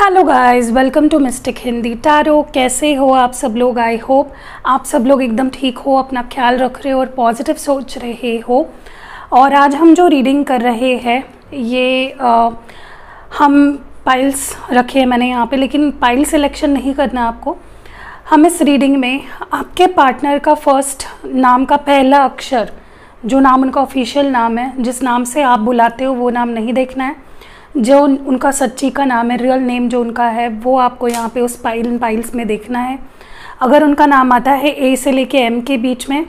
Hello guys, welcome to mystic Hindi tarot. कैसे हो आप सब लोग? आई होप आप सब लोग एकदम ठीक हो, अपना ख्याल रख रहे हो और पॉजिटिव सोच रहे हो। और आज हम जो रीडिंग कर रहे हैं ये हम पाइल्स रखे हैं मैंने यहाँ पे, लेकिन पाइल सिलेक्शन नहीं करना आपको। हम इस रीडिंग में आपके पार्टनर का फर्स्ट नाम का पहला अक्षर, जो नाम उनका ऑफिशियल नाम है, जिस नाम से आप बुलाते हो वो नाम नहीं देखना है। जो उनका सच्ची का नाम है, रियल नेम जो उनका है, वो आपको यहाँ पे उस पाइल्स में देखना है। अगर उनका नाम आता है ए से लेके एम के बीच में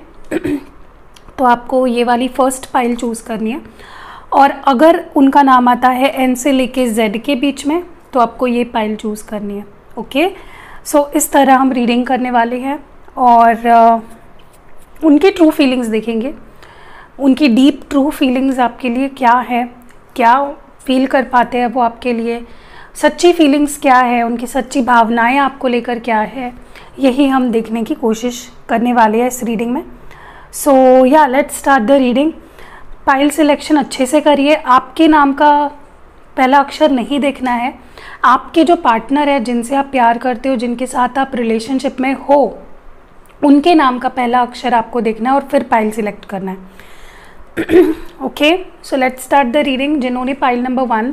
तो आपको ये वाली फर्स्ट पाइल चूज़ करनी है। और अगर उनका नाम आता है एन से लेके जेड के बीच में तो आपको ये पाइल चूज़ करनी है। ओके, सो इस तरह हम रीडिंग करने वाले हैं और उनकी ट्रू फीलिंग्स देखेंगे। उनकी डीप ट्रू फीलिंग्स आपके लिए क्या है, क्या फील कर पाते हैं वो आपके लिए, सच्ची फीलिंग्स क्या है, उनकी सच्ची भावनाएं आपको लेकर क्या है, यही हम देखने की कोशिश करने वाले हैं इस रीडिंग में। सो या let's start the reading. Pile selection अच्छे से करिए। आपके नाम का पहला अक्षर नहीं देखना है, आपके जो पार्टनर है, जिनसे आप प्यार करते हो, जिनके साथ आप रिलेशनशिप में हो, उनके नाम का पहला अक्षर आपको देखना है और फिर पाइल सिलेक्ट करना है। Okay, so let's start the reading. जिन्होंने पाइल नंबर 1,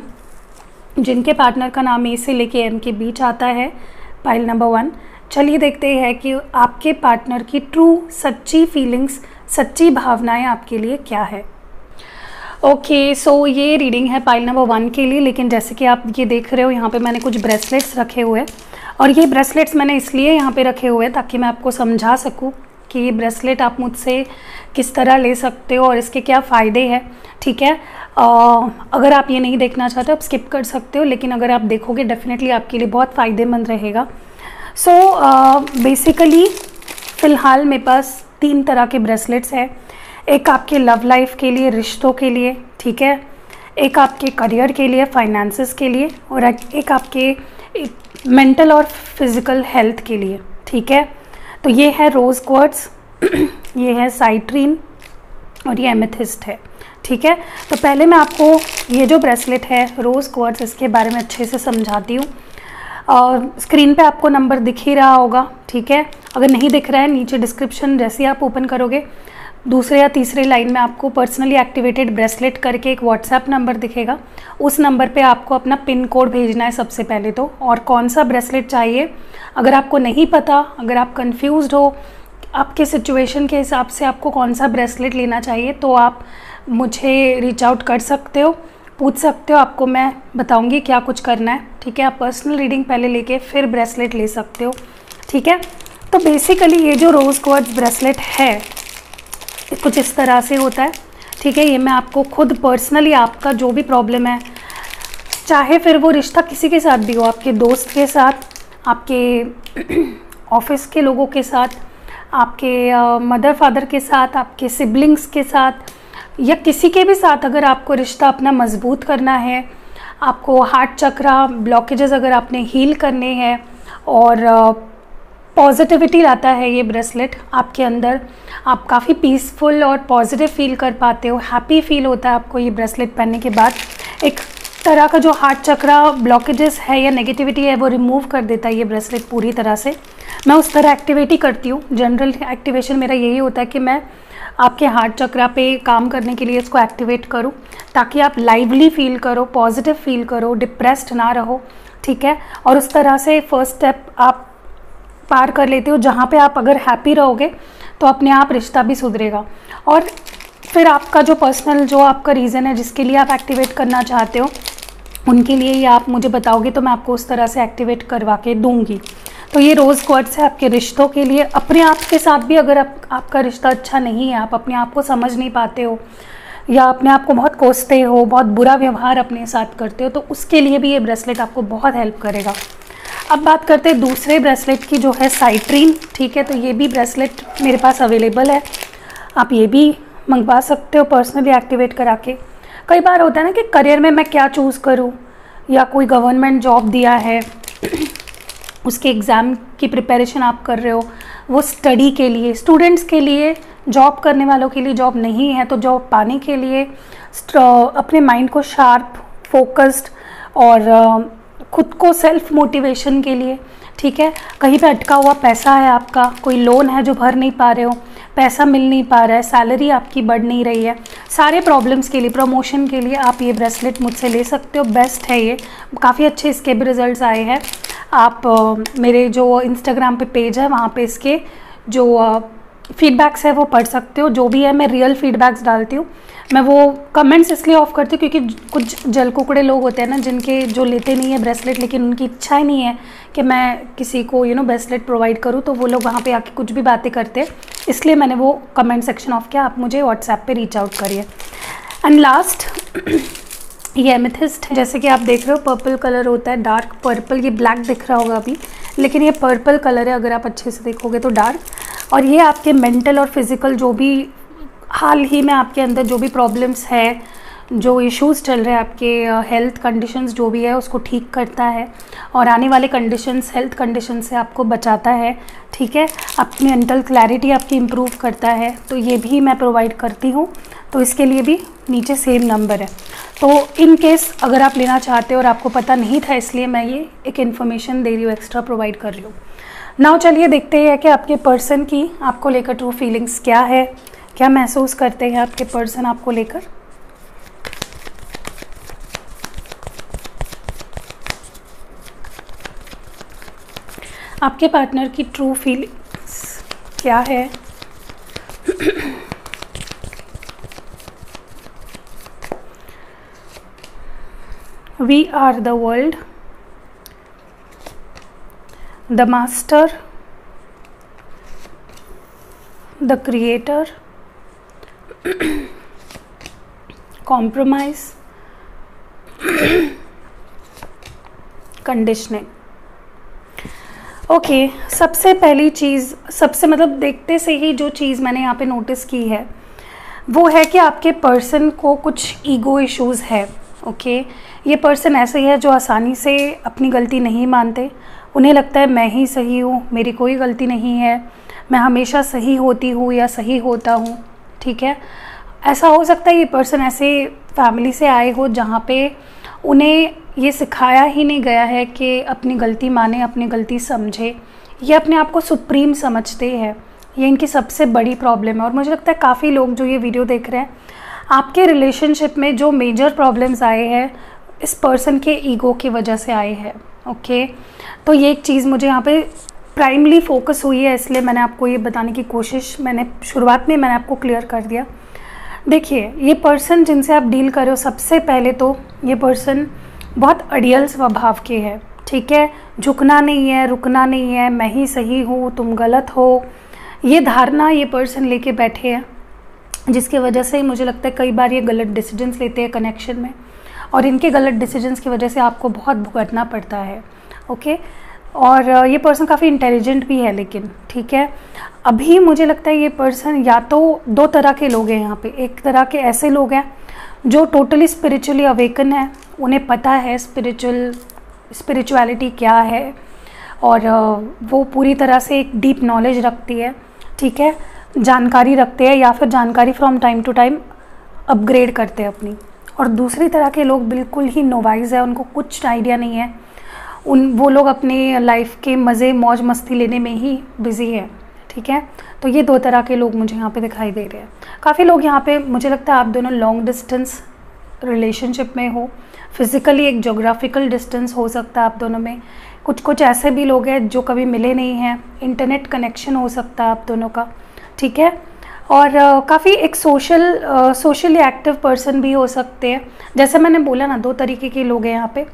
जिनके पार्टनर का नाम ए से लेके एम के बीच आता है, पाइल नंबर 1, चलिए देखते हैं कि आपके पार्टनर की ट्रू सच्ची फीलिंग्स, सच्ची भावनाएं आपके लिए क्या है। ओके, सो ये रीडिंग है पाइल नंबर 1 के लिए। लेकिन जैसे कि आप ये देख रहे हो, यहाँ पे मैंने कुछ ब्रेसलेट्स रखे हुए हैं और ये ब्रेसलेट्स मैंने इसलिए यहाँ पे रखे हुए हैं ताकि मैं आपको समझा सकूँ कि ये ब्रेसलेट आप मुझसे किस तरह ले सकते हो और इसके क्या फ़ायदे हैं। ठीक है, अगर आप ये नहीं देखना चाहते आप स्किप कर सकते हो, लेकिन अगर आप देखोगे डेफिनेटली आपके लिए बहुत फ़ायदेमंद रहेगा। सो बेसिकली फ़िलहाल मेरे पास 3 तरह के ब्रेसलेट्स हैं। एक आपके लव लाइफ के लिए, रिश्तों के लिए, ठीक है, एक आपके करियर के लिए, फाइनेंसेस के लिए, और एक आपके मेंटल और फिज़िकल हेल्थ के लिए। ठीक है, तो ये है रोज़ क्वार्ट्ज, ये है साइट्रीन और ये एमेथिस्ट है। ठीक है, तो पहले मैं आपको ये जो ब्रेसलेट है रोज़ क्वार्ट्ज, इसके बारे में अच्छे से समझाती हूँ। और स्क्रीन पे आपको नंबर दिख ही रहा होगा। ठीक है, अगर नहीं दिख रहा है नीचे डिस्क्रिप्शन जैसे ही आप ओपन करोगे, दूसरे या तीसरे लाइन में आपको पर्सनली एक्टिवेटेड ब्रेसलेट करके एक व्हाट्सएप नंबर दिखेगा। उस नंबर पे आपको अपना पिन कोड भेजना है सबसे पहले तो, और कौन सा ब्रेसलेट चाहिए। अगर आपको नहीं पता, अगर आप कंफ्यूज्ड हो, आपके सिचुएशन के हिसाब से आपको कौन सा ब्रेसलेट लेना चाहिए, तो आप मुझे रीच आउट कर सकते हो, पूछ सकते हो, आपको मैं बताऊंगी क्या कुछ करना है। ठीक है, आप पर्सनल रीडिंग पहले लेके फिर ब्रेसलेट ले सकते हो। ठीक है, तो बेसिकली ये जो रोज़ क्वार्ट्ज ब्रेसलेट है कुछ इस तरह से होता है। ठीक है, ये मैं आपको खुद पर्सनली, आपका जो भी प्रॉब्लम है, चाहे फिर वो रिश्ता किसी के साथ भी हो, आपके दोस्त के साथ, आपके ऑफिस के लोगों के साथ, आपके मदर फादर के साथ, आपके सिबलिंग्स के साथ, या किसी के भी साथ, अगर आपको रिश्ता अपना मजबूत करना है, आपको हार्ट चक्रा ब्लॉकेजेस अगर आपने हील करने हैं, और पॉजिटिविटी लाता है ये ब्रेसलेट आपके अंदर, आप काफ़ी पीसफुल और पॉजिटिव फील कर पाते हो, हैप्पी फील होता है आपको ये ब्रेसलेट पहनने के बाद। एक तरह का जो हार्ट चक्रा ब्लॉकेजेस है या नेगेटिविटी है वो रिमूव कर देता है ये ब्रेसलेट पूरी तरह से। मैं उस तरह एक्टिविटी करती हूँ। जनरल एक्टिवेशन मेरा यही होता है कि मैं आपके हार्ट चक्रा पे काम करने के लिए इसको एक्टिवेट करूँ, ताकि आप लाइवली फील करो, पॉजिटिव फील करो, डिप्रेस्ड ना रहो। ठीक है, और उस तरह से फर्स्ट स्टेप आप पार कर लेते हो, जहाँ पे आप अगर हैप्पी रहोगे तो अपने आप रिश्ता भी सुधरेगा। और फिर आपका जो पर्सनल, जो आपका रीज़न है जिसके लिए आप एक्टिवेट करना चाहते हो, उनके लिए ये आप मुझे बताओगे तो मैं आपको उस तरह से एक्टिवेट करवा के दूँगी। तो ये रोज़ क्वार्ट्ज है आपके रिश्तों के लिए, अपने आप के साथ भी। अगर आपका रिश्ता अच्छा नहीं है, आप अपने आप को समझ नहीं पाते हो, या अपने आप को बहुत कोसते हो, बहुत बुरा व्यवहार अपने साथ करते हो, तो उसके लिए भी ये ब्रेसलेट आपको बहुत हेल्प करेगा। अब बात करते हैं दूसरे ब्रेसलेट की, जो है साइट्रीन। ठीक है, तो ये भी ब्रेसलेट मेरे पास अवेलेबल है, आप ये भी मंगवा सकते हो पर्सनली एक्टिवेट करा के। कई बार होता है ना कि करियर में मैं क्या चूज़ करूँ, या कोई गवर्नमेंट जॉब दिया है, उसके एग्ज़ाम की प्रिपरेशन आप कर रहे हो, वो स्टडी के लिए, स्टूडेंट्स के लिए, जॉब करने वालों के लिए जॉब नहीं है, तो जॉब पाने के लिए अपने माइंड को शार्प, फोकस्ड और खुद को सेल्फ मोटिवेशन के लिए, ठीक है। कहीं पे अटका हुआ पैसा है आपका, कोई लोन है जो भर नहीं पा रहे हो, पैसा मिल नहीं पा रहा है, सैलरी आपकी बढ़ नहीं रही है, सारे प्रॉब्लम्स के लिए, प्रमोशन के लिए आप ये ब्रेसलेट मुझसे ले सकते हो। बेस्ट है ये, काफ़ी अच्छे इसके भी रिज़ल्ट्स आए हैं। आप मेरे जो इंस्टाग्राम पे पेज है वहाँ पे इसके जो फीडबैक्स है वो पढ़ सकते हो। जो भी है मैं रियल फीडबैक्स डालती हूँ। मैं वो कमेंट्स इसलिए ऑफ करती हूँ क्योंकि कुछ जल कुकड़े लोग होते हैं ना, जिनके जो लेते नहीं है ब्रेसलेट, लेकिन उनकी इच्छा ही नहीं है कि मैं किसी को ब्रेसलेट प्रोवाइड करूँ, तो वो लोग वहाँ पे आके कुछ भी बातें करते हैं। इसलिए मैंने वो कमेंट सेक्शन ऑफ किया। आप मुझे व्हाट्सएप पे रीच आउट करिए। एंड लास्ट ये एमेथिस्ट है, जैसे कि आप देख रहे हो पर्पल कलर होता है, डार्क पर्पल। ये ब्लैक दिख रहा होगा अभी, लेकिन ये पर्पल कलर है अगर आप अच्छे से देखोगे तो डार्क। और ये आपके मेंटल और फिज़िकल जो भी हाल ही में आपके अंदर जो भी प्रॉब्लम्स है, जो इश्यूज़ चल रहे हैं आपके हेल्थ कंडीशंस जो भी है उसको ठीक करता है और आने वाले कंडीशंस, हेल्थ कंडीशन से आपको बचाता है, ठीक है। अपनी मेंटल क्लैरिटी आपकी इम्प्रूव करता है, तो ये भी मैं प्रोवाइड करती हूँ। तो इसके लिए भी नीचे सेम नंबर है। तो इन केस अगर आप लेना चाहते हो और आपको पता नहीं था, इसलिए मैं ये एक इन्फॉर्मेशन दे रही हूँ, एक्स्ट्रा प्रोवाइड कर रही हूँ। नाउ चलिए देखते हैं कि आपके पर्सन की आपको लेकर ट्रू फीलिंग्स क्या है, क्या महसूस करते हैं आपके पर्सन आपको लेकर। आपके पार्टनर की ट्रू फीलिंग्स क्या है। We are the world, the master, the creator, compromise, conditioning। Okay, सबसे पहली चीज़, सबसे मतलब देखते से ही जो चीज़ मैंने यहाँ पे नोटिस की है वो है कि आपके पर्सन को कुछ ईगो इश्यूज़ है। ओके, ये पर्सन ऐसे ही है जो आसानी से अपनी गलती नहीं मानते। उन्हें लगता है मैं ही सही हूँ, मेरी कोई गलती नहीं है, मैं हमेशा सही होती हूँ या सही होता हूँ, ठीक है। ऐसा हो सकता है ये पर्सन ऐसे फैमिली से आए हो जहाँ पे उन्हें ये सिखाया ही नहीं गया है कि अपनी गलती माने, अपनी गलती समझे। ये अपने आप को सुप्रीम समझते हैं, ये इनकी सबसे बड़ी प्रॉब्लम है। और मुझे लगता है काफ़ी लोग जो ये वीडियो देख रहे हैं, आपके रिलेशनशिप में जो मेजर प्रॉब्लम्स आए हैं इस पर्सन के ईगो की वजह से आए हैं। ओके, तो ये एक चीज़ मुझे यहाँ पे प्राइमली फोकस हुई है, इसलिए मैंने आपको ये बताने की कोशिश, मैंने शुरुआत में मैंने आपको क्लियर कर दिया। देखिए, ये पर्सन जिनसे आप डील कर रहे हो, सबसे पहले तो ये पर्सन बहुत अड़ियल स्वभाव के है, ठीक है। झुकना नहीं है, रुकना नहीं है, मैं ही सही हूँ तुम गलत हो, ये धारणा ये पर्सन लेके बैठे हैं, जिसकी वजह से मुझे लगता है कई बार ये गलत डिसीजंस लेते हैं कनेक्शन में, और इनके गलत डिसीजंस की वजह से आपको बहुत भुगतना पड़ता है। ओके, और ये पर्सन काफ़ी इंटेलिजेंट भी है, लेकिन ठीक है, अभी मुझे लगता है ये पर्सन या तो दो तरह के लोग हैं यहाँ पे। एक तरह के ऐसे लोग हैं जो टोटली स्पिरिचुअली अवेकन है, उन्हें पता है स्पिरिचुअलिटी क्या है, और वो पूरी तरह से एक डीप नॉलेज रखती है, ठीक है, जानकारी रखते हैं, या फिर जानकारी from time to time upgrade करते हैं अपनी। और दूसरी तरह के लोग बिल्कुल ही नोवाइज है, उनको कुछ आइडिया नहीं है, वो लोग अपने लाइफ के मज़े मौज मस्ती लेने में ही बिज़ी है, ठीक है। तो ये दो तरह के लोग मुझे यहाँ पे दिखाई दे रहे हैं। काफ़ी लोग यहाँ पे, मुझे लगता है आप दोनों लॉन्ग डिस्टेंस रिलेशनशिप में हो, फिज़िकली एक जोग्राफिकल डिस्टेंस हो सकता है आप दोनों में। कुछ ऐसे भी लोग हैं जो कभी मिले नहीं हैं, इंटरनेट कनेक्शन हो सकता है आप दोनों का, ठीक है। और काफ़ी एक सोशली एक्टिव पर्सन भी हो सकते हैं। जैसे मैंने बोला ना, दो तरीके के लोग हैं यहाँ पे।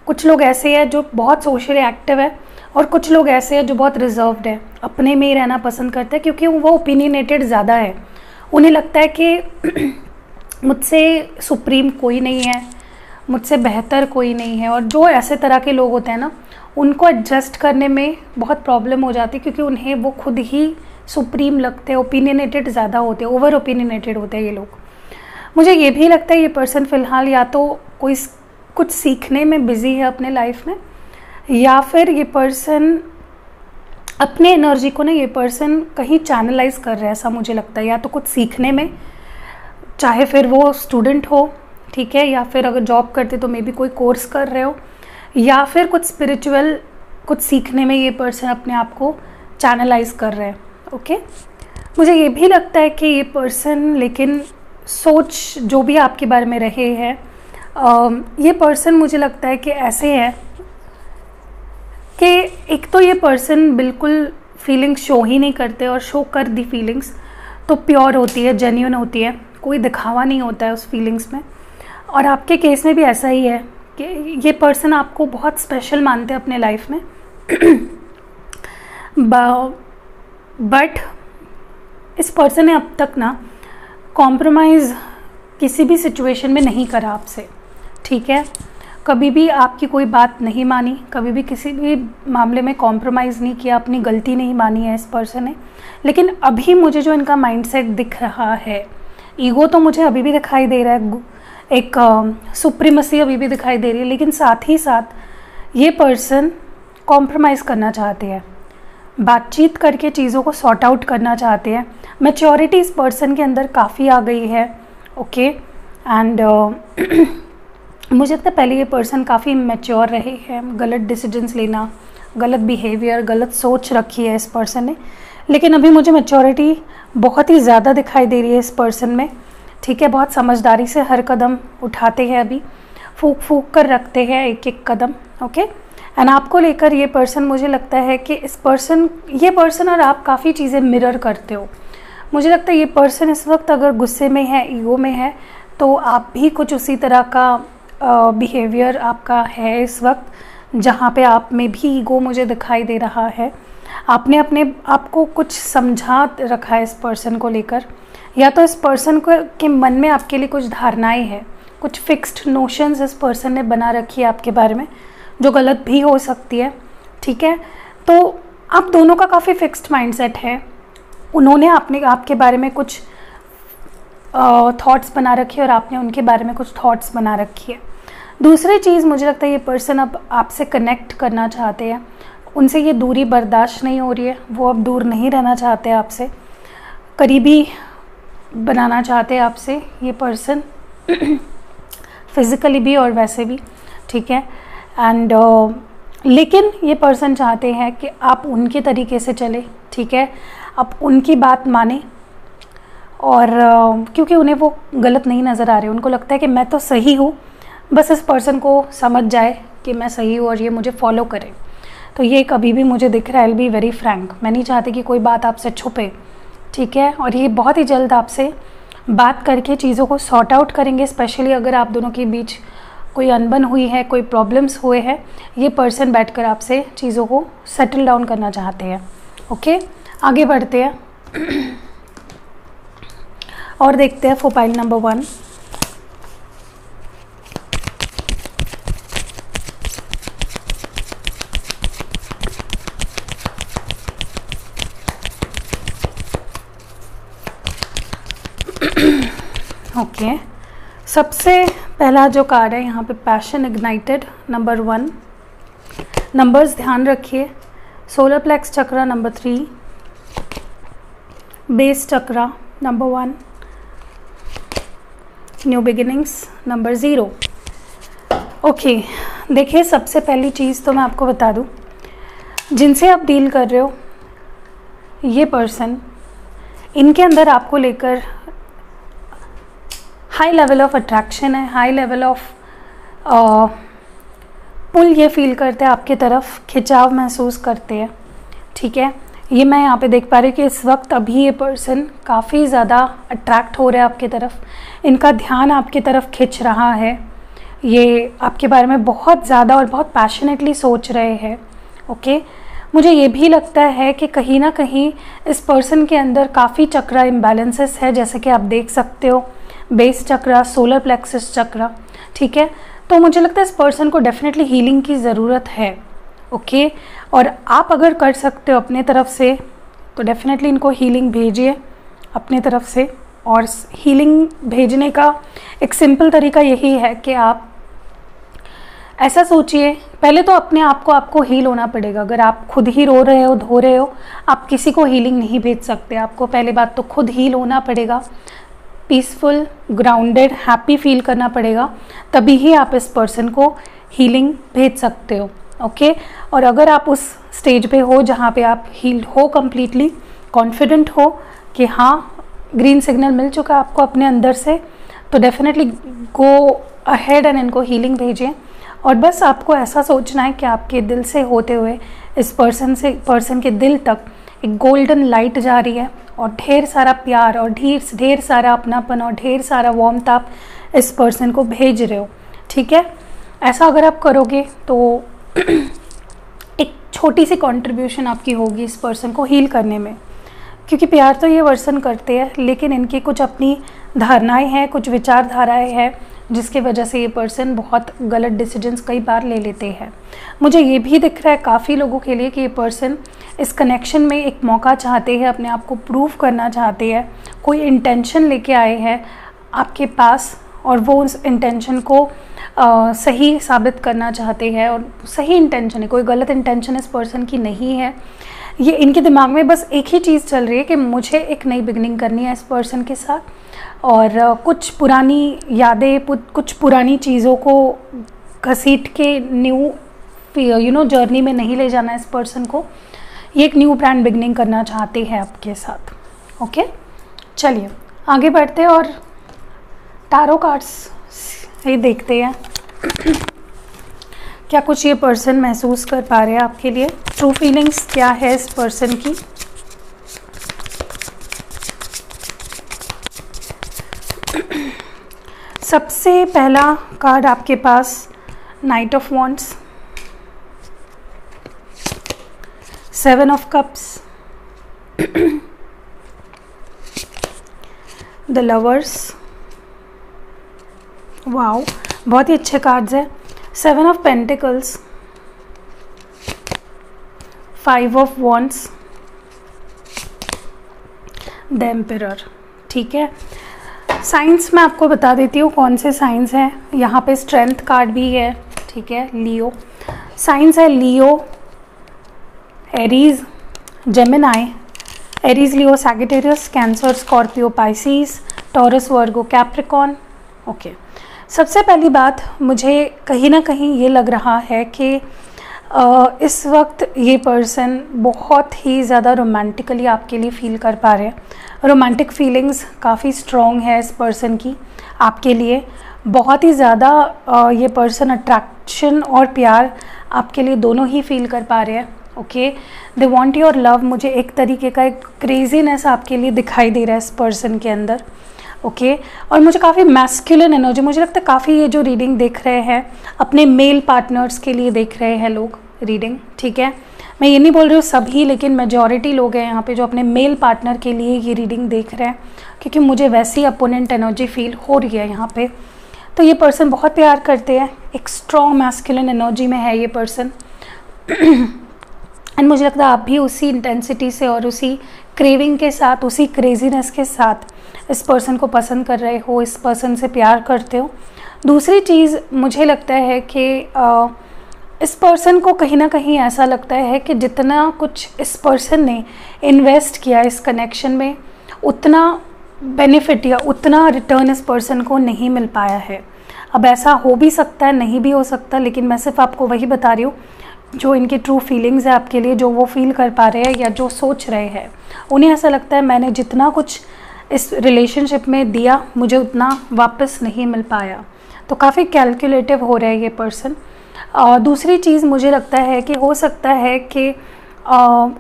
कुछ लोग ऐसे हैं जो बहुत सोशली एक्टिव है, और कुछ लोग ऐसे हैं जो बहुत रिजर्व्ड है, अपने में ही रहना पसंद करते हैं, क्योंकि वो ओपिनियनेटेड ज़्यादा है। उन्हें लगता है कि मुझसे सुप्रीम कोई नहीं है, मुझसे बेहतर कोई नहीं है। और जो ऐसे तरह के लोग होते हैं ना, उनको एडजस्ट करने में बहुत प्रॉब्लम हो जाती है, क्योंकि उन्हें वो खुद ही सुप्रीम लगते हैं, ओपिनियनेटेड ज़्यादा होते हैं, ओवर ओपिनियनेटेड होते हैं ये लोग। मुझे ये भी लगता है ये पर्सन फ़िलहाल या तो कुछ सीखने में बिज़ी है अपने लाइफ में, या फिर ये पर्सन अपने एनर्जी को ना, ये पर्सन कहीं चैनलाइज कर रहा है, ऐसा मुझे लगता है। या तो कुछ सीखने में, चाहे फिर वो स्टूडेंट हो, ठीक है, या फिर अगर जॉब करते तो मे बी कोई कोर्स कर रहे हो, या फिर कुछ स्पिरिचुअल कुछ सीखने में ये पर्सन अपने आप को चैनलाइज कर रहे हैं। ओके, मुझे ये भी लगता है कि ये पर्सन लेकिन सोच जो भी आपके बारे में रहे हैं, ये पर्सन मुझे लगता है कि ऐसे है कि एक तो ये पर्सन बिल्कुल फीलिंग्स शो ही नहीं करते, और शो कर दी फीलिंग्स तो प्योर होती है, जेन्युइन होती है, कोई दिखावा नहीं होता है उस फीलिंग्स में। और आपके केस में भी ऐसा ही है कि ये पर्सन आपको बहुत स्पेशल मानते हैं अपने लाइफ में बट इस पर्सन ने अब तक ना कॉम्प्रोमाइज़ किसी भी सिचुएशन में नहीं करा आपसे, ठीक है। कभी भी आपकी कोई बात नहीं मानी, कभी भी किसी भी मामले में कॉम्प्रोमाइज़ नहीं किया, अपनी गलती नहीं मानी है इस पर्सन ने। लेकिन अभी मुझे जो इनका माइंडसेट दिख रहा है, ईगो तो मुझे अभी भी दिखाई दे रहा है, एक सुप्रीमेसी अभी भी दिखाई दे रही है, लेकिन साथ ही साथ ये पर्सन कॉम्प्रोमाइज़ करना चाहते हैं, बातचीत करके चीज़ों को सॉर्ट आउट करना चाहते हैं। मैच्योरिटी इस पर्सन के अंदर काफ़ी आ गई है। ओके, एंड मुझे लगता है पहले ये पर्सन काफ़ी मैच्योर रहे हैं, गलत डिसीजंस लेना, गलत बिहेवियर, गलत सोच रखी है इस पर्सन ने, लेकिन अभी मुझे मैच्योरिटी बहुत ही ज़्यादा दिखाई दे रही है इस पर्सन में, ठीक है। बहुत समझदारी से हर कदम उठाते हैं, अभी फूक फूक कर रखते हैं एक एक कदम। ओके, एंड आपको लेकर ये पर्सन, मुझे लगता है कि ये पर्सन और आप काफ़ी चीज़ें मिरर करते हो। मुझे लगता है ये पर्सन इस वक्त अगर गुस्से में है, ईगो में है, तो आप भी कुछ उसी तरह का बिहेवियर आपका है इस वक्त, जहाँ पे आप में भी ईगो मुझे दिखाई दे रहा है। आपने अपने आप को कुछ समझा रखा है इस पर्सन को लेकर, या तो इस पर्सन के मन में आपके लिए कुछ धारणाएं हैं, कुछ फिक्स्ड नोशंस इस पर्सन ने बना रखी है आपके बारे में, जो गलत भी हो सकती है, ठीक है। तो आप दोनों का काफ़ी फिक्स्ड माइंडसेट है। उन्होंने आपके बारे में कुछ थॉट्स बना रखी है और आपने उनके बारे में कुछ थॉट्स बना रखी है। दूसरी चीज़, मुझे लगता है ये पर्सन अब आपसे कनेक्ट करना चाहते हैं, उनसे ये दूरी बर्दाश्त नहीं हो रही है, वो अब दूर नहीं रहना चाहते आपसे, करीबी बनाना चाहते हैं आपसे ये पर्सन फिज़िकली भी और वैसे भी, ठीक है। एंड लेकिन ये पर्सन चाहते हैं कि आप उनके तरीके से चले, ठीक है, आप उनकी बात माने, और क्योंकि उन्हें वो गलत नहीं नज़र आ रहे, उनको लगता है कि मैं तो सही हूँ, बस इस पर्सन को समझ जाए कि मैं सही हूँ और ये मुझे फॉलो करे। तो ये कभी भी मुझे दिख रहा है, I will be very Frank, मैं नहीं चाहती कि कोई बात आपसे छुपे, ठीक है। और ये बहुत ही जल्द आपसे बात करके चीज़ों को सॉर्ट आउट करेंगे, स्पेशली अगर आप दोनों के बीच कोई अनबन हुई है, कोई प्रॉब्लम्स हुए हैं, ये पर्सन बैठकर आपसे चीज़ों को सेटल डाउन करना चाहते हैं। ओके, आगे बढ़ते हैं और देखते हैं फॉर पाइल नंबर 1। ओके, सबसे पहला जो कार्ड है यहाँ पे पैशन इग्नाइटेड नंबर 1। नंबर्स ध्यान रखिए, solar plexus chakra number 3, base chakra number 1, new beginnings number 0। Okay, देखिए सबसे पहली चीज़ तो मैं आपको बता दूँ, जिनसे आप डील कर रहे हो ये पर्सन, इनके अंदर आपको लेकर हाई लेवल ऑफ अट्रैक्शन है, हाई लेवल ऑफ पुल ये फील करते हैं आपकी तरफ, खिंचाव महसूस करते हैं, ठीक है। ये मैं यहाँ पे देख पा रही हूँ कि इस वक्त अभी ये पर्सन काफ़ी ज़्यादा अट्रैक्ट हो रहा है आपकी तरफ, इनका ध्यान आपकी तरफ खिंच रहा है, ये आपके बारे में बहुत ज़्यादा और बहुत पैशनेटली सोच रहे हैं। ओके, मुझे ये भी लगता है कि कहीं ना कहीं इस पर्सन के अंदर काफ़ी चक्रा इम्बैलेंसेस है, जैसे कि आप देख सकते हो, बेस चक्रा, सोलर प्लेक्सस चक्रा, ठीक है। तो मुझे लगता है इस पर्सन को डेफिनेटली हीलिंग की ज़रूरत है। ओके, और आप अगर कर सकते हो अपने तरफ से तो डेफिनेटली इनको हीलिंग भेजिए अपने तरफ से। और हीलिंग भेजने का एक सिंपल तरीका यही है कि आप ऐसा सोचिए, पहले तो अपने आप को आपको हील होना पड़ेगा। अगर आप खुद ही रो रहे हो, धो रहे हो, आप किसी को हीलिंग नहीं भेज सकते। आपको पहले बात तो खुद हील होना पड़ेगा, पीसफुल, ग्राउंडेड, हैप्पी फील करना पड़ेगा, तभी ही आप इस पर्सन को हीलिंग भेज सकते हो। ओके, और अगर आप उस स्टेज पे हो जहाँ पे आप हील्ड हो, कंप्लीटली कॉन्फिडेंट हो कि हाँ ग्रीन सिग्नल मिल चुका है आपको अपने अंदर से, तो डेफिनेटली गो अहेड एंड इनको हीलिंग भेजें। और बस आपको ऐसा सोचना है कि आपके दिल से होते हुए इस पर्सन के दिल तक एक गोल्डन लाइट जा रही है और ढेर सारा प्यार और ढेर सारा अपनापन और ढेर सारा वार्मथ आप इस पर्सन को भेज रहे हो। ठीक है, ऐसा अगर आप करोगे तो एक छोटी सी कंट्रीब्यूशन आपकी होगी इस पर्सन को हील करने में, क्योंकि प्यार तो ये पर्सन करते हैं, लेकिन इनकी कुछ अपनी धारणाएं हैं, कुछ विचारधाराएं हैं जिसकी वजह से ये पर्सन बहुत गलत डिसीजंस कई बार ले लेते हैं। मुझे ये भी दिख रहा है काफ़ी लोगों के लिए कि ये पर्सन इस कनेक्शन में एक मौका चाहते हैं, अपने आप को प्रूव करना चाहते हैं, कोई इंटेंशन लेके आए हैं आपके पास और वो उस इंटेंशन को सही साबित करना चाहते हैं। और सही इंटेंशन है, कोई गलत इंटेंशन इस पर्सन की नहीं है। ये इनके दिमाग में बस एक ही चीज़ चल रही है कि मुझे एक नई बिगनिंग करनी है इस पर्सन के साथ, और कुछ पुरानी यादें, कुछ पुरानी चीज़ों को घसीट के न्यू जर्नी में नहीं ले जाना इस पर्सन को। ये एक न्यू ब्रांड बिगनिंग करना चाहते हैं आपके साथ। ओके, चलिए आगे बढ़ते हैं और टारो कार्ड्स ये देखते हैं क्या कुछ ये पर्सन महसूस कर पा रहे हैं आपके लिए, ट्रू फीलिंग्स क्या है इस पर्सन की। सबसे पहला कार्ड आपके पास knight of wands, 7 of cups, the lovers. Wow, बहुत ही अच्छे कार्ड्स हैं। 7 of pentacles, 5 of wands, the emperor. ठीक है, साइंस मैं आपको बता देती हूँ कौन से साइंस हैं। यहाँ पे स्ट्रेंथ कार्ड भी है। ठीक है, लियो साइंस है, Leo, Aries, Gemini, Aries, Leo, Sagittarius, Cancer, Scorpio, Pisces, Taurus, Virgo, Capricorn. Okay, सबसे पहली बात मुझे कहीं ना कहीं ये लग रहा है कि इस वक्त ये पर्सन बहुत ही ज़्यादा रोमांटिकली आपके लिए फील कर पा रहे हैं। रोमांटिक फीलिंग्स काफ़ी स्ट्रॉन्ग है इस पर्सन की आपके लिए। बहुत ही ज़्यादा ये पर्सन अट्रैक्शन और प्यार आपके लिए दोनों ही फील कर पा रहे हैं। Okay, they want your love. मुझे एक तरीके का एक क्रेजीनेस आपके लिए दिखाई दे रहा है इस पर्सन के अंदर। ओके, और मुझे काफ़ी मैस्कुलिन एनर्जी, मुझे लगता है काफ़ी ये जो रीडिंग देख रहे हैं अपने मेल पार्टनर्स के लिए देख रहे हैं लोग रीडिंग। ठीक है, मैं ये नहीं बोल रही हूँ सभी, लेकिन मेजॉरिटी लोग हैं यहाँ पे जो अपने मेल पार्टनर के लिए ये रीडिंग देख रहे हैं, क्योंकि मुझे वैसी अपोनेंट एनर्जी फील हो रही है यहाँ पे। तो ये पर्सन बहुत प्यार करते हैं, एक स्ट्रॉन्ग मैस्कुलिन एनर्जी में है ये पर्सन। एंड मुझे लगता है आप भी उसी इंटेंसिटी से और उसी क्रेविंग के साथ, उसी क्रेजीनेस के साथ इस पर्सन को पसंद कर रहे हो, इस पर्सन से प्यार करते हो। दूसरी चीज़ मुझे लगता है कि इस पर्सन को कहीं ना कहीं ऐसा लगता है कि जितना कुछ इस पर्सन ने इन्वेस्ट किया इस कनेक्शन में, उतना बेनिफिट या उतना रिटर्न इस पर्सन को नहीं मिल पाया है। अब ऐसा हो भी सकता है, नहीं भी हो सकता, लेकिन मैं सिर्फ आपको वही बता रही हूँ जो इनकी ट्रू फीलिंग्स है आपके लिए, जो वो फील कर पा रहे हैं या जो सोच रहे हैं। उन्हें ऐसा लगता है मैंने जितना कुछ इस रिलेशनशिप में दिया, मुझे उतना वापस नहीं मिल पाया। तो काफ़ी कैलकुलेटिव हो रहा है ये पर्सन। दूसरी चीज़ मुझे लगता है कि हो सकता है कि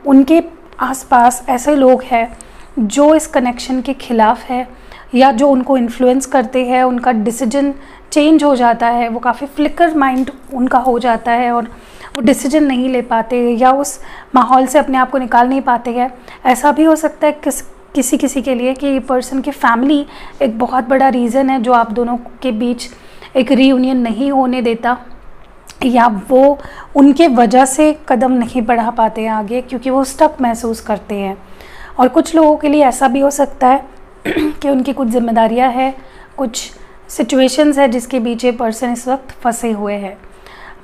उनके आसपास ऐसे लोग हैं जो इस कनेक्शन के ख़िलाफ़ है या जो उनको इन्फ्लुएंस करते हैं। उनका डिसीजन चेंज हो जाता है, वो काफ़ी फ्लिकर माइंड उनका हो जाता है और वो डिसीजन नहीं ले पाते या उस माहौल से अपने आप को निकाल नहीं पाते हैं। ऐसा भी हो सकता है किसी के लिए कि ये पर्सन की फैमिली एक बहुत बड़ा रीज़न है जो आप दोनों के बीच एक रीयूनियन नहीं होने देता, या वो उनके वजह से कदम नहीं बढ़ा पाते हैं आगे, क्योंकि वो स्टक महसूस करते हैं। और कुछ लोगों के लिए ऐसा भी हो सकता है कि उनकी कुछ जिम्मेदारियां हैं, कुछ सिचुएशंस है जिसके बीच ये पर्सन इस वक्त फंसे हुए हैं।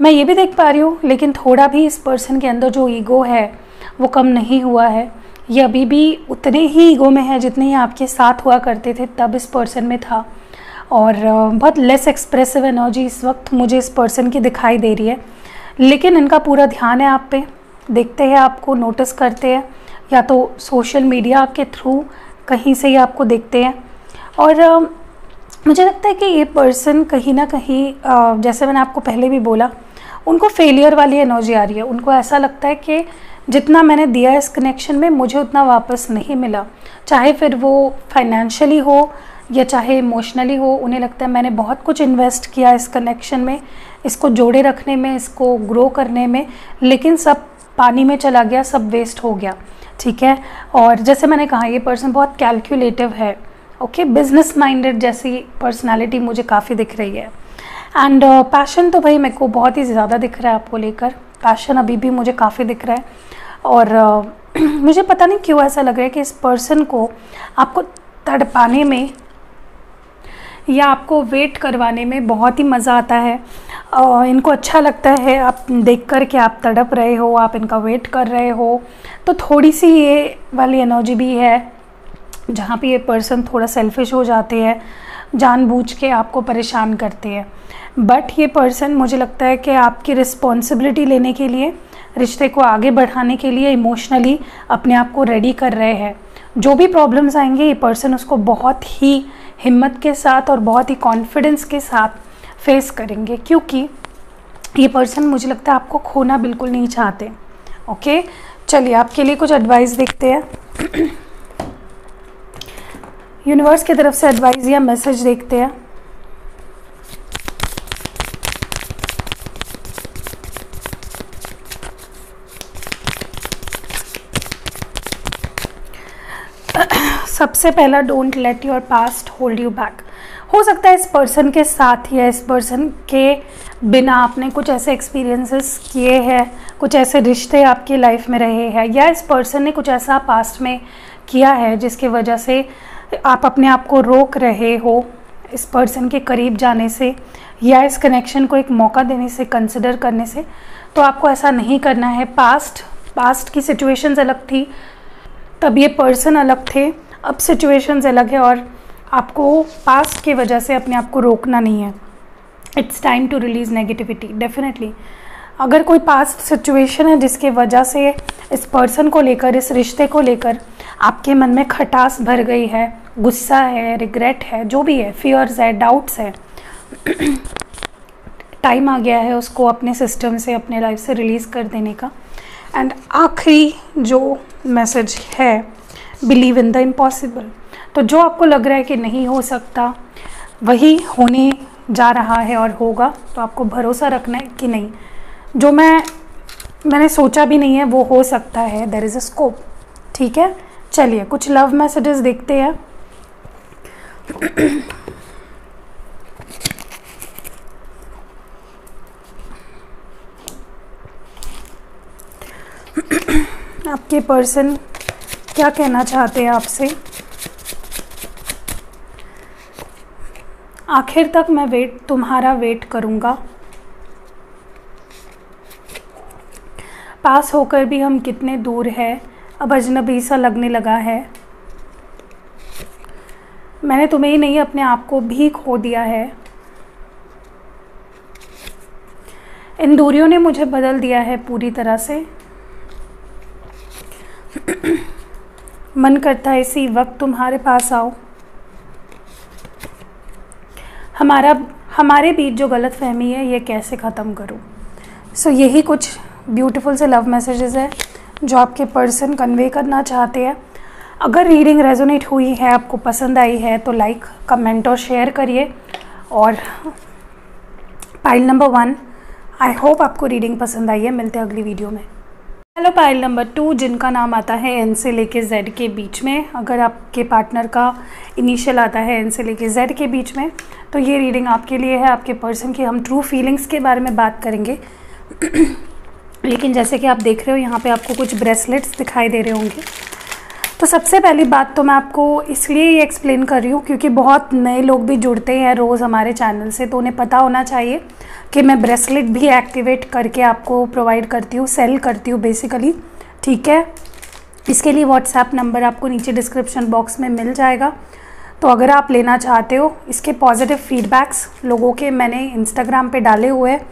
मैं ये भी देख पा रही हूँ, लेकिन थोड़ा भी इस पर्सन के अंदर जो ईगो है वो कम नहीं हुआ है। ये अभी भी उतने ही ईगो में है जितने ही आपके साथ हुआ करते थे तब इस पर्सन में था। और बहुत लेस एक्सप्रेसिव एनर्जी इस वक्त मुझे इस पर्सन की दिखाई दे रही है, लेकिन इनका पूरा ध्यान है आप पे, देखते हैं आपको, नोटिस करते हैं, या तो सोशल मीडिया के थ्रू कहीं से ही आपको देखते हैं। और मुझे लगता है कि ये पर्सन कहीं ना कहीं जैसे मैंने आपको पहले भी बोला, उनको फेलियर वाली एनर्जी आ रही है। उनको ऐसा लगता है कि जितना मैंने दिया इस कनेक्शन में मुझे उतना वापस नहीं मिला, चाहे फिर वो फाइनेंशियली हो या चाहे इमोशनली हो। उन्हें लगता है मैंने बहुत कुछ इन्वेस्ट किया इस कनेक्शन में, इसको जोड़े रखने में, इसको ग्रो करने में, लेकिन सब पानी में चला गया, सब वेस्ट हो गया। ठीक है। और जैसे मैंने कहा, ये पर्सन बहुत कैलकुलेटिव है। ओके, बिजनेस माइंडेड जैसी पर्सनालिटी मुझे काफ़ी दिख रही है। एंड पैशन तो भाई मेरे को बहुत ही ज़्यादा दिख रहा है आपको लेकर, पैशन अभी भी मुझे काफ़ी दिख रहा है। और मुझे पता नहीं क्यों ऐसा लग रहा है कि इस पर्सन को आपको तड़पाने में या आपको वेट करवाने में बहुत ही मज़ा आता है। इनको अच्छा लगता है आप देख कर के आप तड़प रहे हो, आप इनका वेट कर रहे हो। तो थोड़ी सी ये वाली एनर्जी भी है जहाँ पे ये पर्सन थोड़ा सेल्फिश हो जाते हैं, जानबूझ के आपको परेशान करते हैं। बट ये पर्सन मुझे लगता है कि आपकी रिस्पॉन्सिबिलिटी लेने के लिए, रिश्ते को आगे बढ़ाने के लिए इमोशनली अपने आप को रेडी कर रहे हैं। जो भी प्रॉब्लम्स आएंगे ये पर्सन उसको बहुत ही हिम्मत के साथ और बहुत ही कॉन्फिडेंस के साथ फेस करेंगे, क्योंकि ये पर्सन मुझे लगता है आपको खोना बिल्कुल नहीं चाहते। ओके, चलिए आपके लिए कुछ एडवाइस देखते हैं। यूनिवर्स की तरफ से एडवाइस या मैसेज देखते हैं। सबसे पहला, don't let your past hold you back. हो सकता है इस पर्सन के साथ या इस पर्सन के बिना आपने कुछ ऐसे एक्सपीरियंसेस किए हैं, कुछ ऐसे रिश्ते आपकी लाइफ में रहे हैं, या इस पर्सन ने कुछ ऐसा पास्ट में किया है जिसकी वजह से आप अपने आप को रोक रहे हो इस पर्सन के करीब जाने से या इस कनेक्शन को एक मौका देने से, कंसिडर करने से। तो आपको ऐसा नहीं करना है। पास्ट की सिचुएशंस अलग थी, तब ये पर्सन अलग थे, अब सिचुएशंस अलग है, और आपको पास्ट की वजह से अपने आप को रोकना नहीं है। It's time to release negativity. Definitely अगर कोई पास्ट सिचुएशन है जिसके वजह से इस पर्सन को लेकर, इस रिश्ते को लेकर आपके मन में खटास भर गई है, गुस्सा है, रिग्रेट है, जो भी है, फियर्स है, डाउट्स है, टाइम आ गया है उसको अपने सिस्टम से, अपने लाइफ से रिलीज़ कर देने का। एंड आखिरी जो मैसेज है, बिलीव इन द इम्पॉसिबल। तो जो आपको लग रहा है कि नहीं हो सकता, वही होने जा रहा है और होगा। तो आपको भरोसा रखना है कि नहीं, जो मैंने सोचा भी नहीं है वो हो सकता है। There is a scope. ठीक है, चलिए कुछ लव मैसेजेस देखते हैं। आपके पर्सन क्या कहना चाहते हैं आपसे? आखिर तक मैं तुम्हारा वेट करूंगा। पास होकर भी हम कितने दूर हैं, अब अजनबी सा लगने लगा है। मैंने तुम्हें ही नहीं, अपने आप को भी खो दिया है। इन दूरियों ने मुझे बदल दिया है पूरी तरह से। मन करता है इसी वक्त तुम्हारे पास आओ। हमारे बीच जो गलतफहमी है ये कैसे ख़त्म करूं। सो यही कुछ ब्यूटीफुल से लव मैसेजेस है जो आपके पर्सन कन्वे करना चाहते हैं। अगर रीडिंग रेजोनेट हुई है, आपको पसंद आई है, तो लाइक, कमेंट और शेयर करिए। और पाइल नंबर 1, आई होप आपको रीडिंग पसंद आई है। मिलते हैं अगली वीडियो में। हेलो पाइल नंबर 2, जिनका नाम आता है एन से लेके जेड के बीच में। अगर आपके पार्टनर का इनिशियल आता है एन से लेके जेड के बीच में, तो ये रीडिंग आपके लिए है। आपके पर्सन की हम ट्रू फीलिंग्स के बारे में बात करेंगे। लेकिन जैसे कि आप देख रहे हो यहाँ पे आपको कुछ ब्रेसलेट्स दिखाई दे रहे होंगे। तो सबसे पहली बात तो मैं आपको इसलिए ये एक्सप्लेन कर रही हूँ क्योंकि बहुत नए लोग भी जुड़ते हैं रोज़ हमारे चैनल से, तो उन्हें पता होना चाहिए कि मैं ब्रेसलेट भी एक्टिवेट करके आपको प्रोवाइड करती हूँ, सेल करती हूँ बेसिकली। ठीक है, इसके लिए व्हाट्सएप नंबर आपको नीचे डिस्क्रिप्शन बॉक्स में मिल जाएगा। तो अगर आप लेना चाहते हो, इसके पॉजिटिव फीडबैक्स लोगों के मैंने इंस्टाग्राम पे डाले हुए हैं,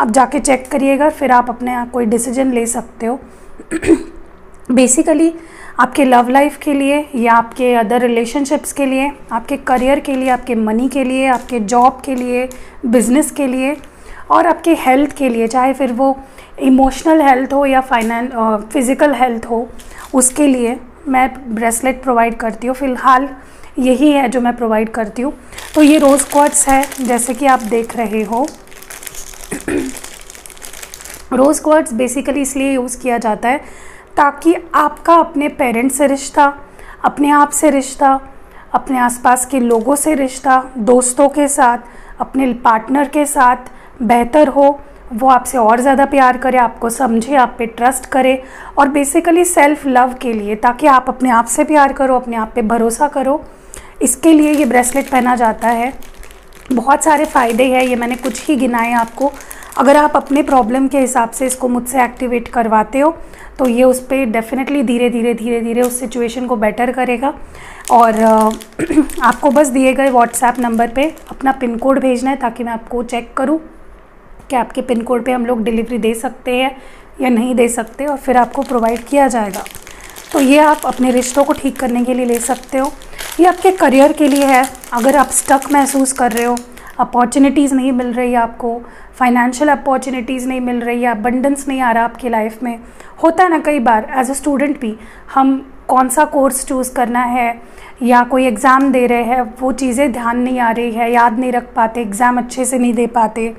आप जाके चेक करिएगा, फिर आप अपने कोई डिसीजन ले सकते हो। बेसिकली आपके लव लाइफ के लिए या आपके अदर रिलेशनशिप्स के लिए, आपके करियर के लिए, आपके मनी के लिए, आपके जॉब के लिए, बिजनेस के लिए और आपके हेल्थ के लिए, चाहे फिर वो इमोशनल हेल्थ हो या फिज़िकल हेल्थ हो, उसके लिए मैं ब्रेसलेट प्रोवाइड करती हूँ। फ़िलहाल यही है जो मैं प्रोवाइड करती हूँ। तो ये रोज़ क्वार्ट्स है जैसे कि आप देख रहे हो। रोज़ क्वार्ट्स बेसिकली इसलिए यूज़ किया जाता है ताकि आपका अपने पेरेंट्स से रिश्ता, अपने आप से रिश्ता, अपने आसपास के लोगों से रिश्ता, दोस्तों के साथ, अपने पार्टनर के साथ बेहतर हो, वो आपसे और ज़्यादा प्यार करे, आपको समझे, आप पे ट्रस्ट करे और बेसिकली सेल्फ लव के लिए, ताकि आप अपने आप से प्यार करो, अपने आप पे भरोसा करो। इसके लिए ये ब्रेसलेट पहना जाता है। बहुत सारे फ़ायदे हैं, ये मैंने कुछ ही गिनाए आपको। अगर आप अपने प्रॉब्लम के हिसाब से इसको मुझसे एक्टिवेट करवाते हो तो ये उस पर डेफिनेटली धीरे धीरे उस सिचुएशन को बेटर करेगा। और आपको बस दिए गए व्हाट्सएप नंबर पे अपना पिन कोड भेजना है ताकि मैं आपको चेक करूं कि आपके पिन कोड पे हम लोग डिलीवरी दे सकते हैं या नहीं दे सकते, और फिर आपको प्रोवाइड किया जाएगा। तो ये आप अपने रिश्तों को ठीक करने के लिए ले सकते हो। ये आपके करियर के लिए है। अगर आप स्टक महसूस कर रहे हो, अपॉर्चुनिटीज़ नहीं मिल रही है आपको, फाइनेंशियल अपॉर्चुनिटीज़ नहीं मिल रही है, अबंडेंस नहीं आ रहा आपकी लाइफ में, होता है ना कई बार एज अ स्टूडेंट भी, हम कौन सा कोर्स चूज़ करना है या कोई एग्ज़ाम दे रहे हैं, वो चीज़ें ध्यान नहीं आ रही है, याद नहीं रख पाते, एग्ज़ाम अच्छे से नहीं दे पाते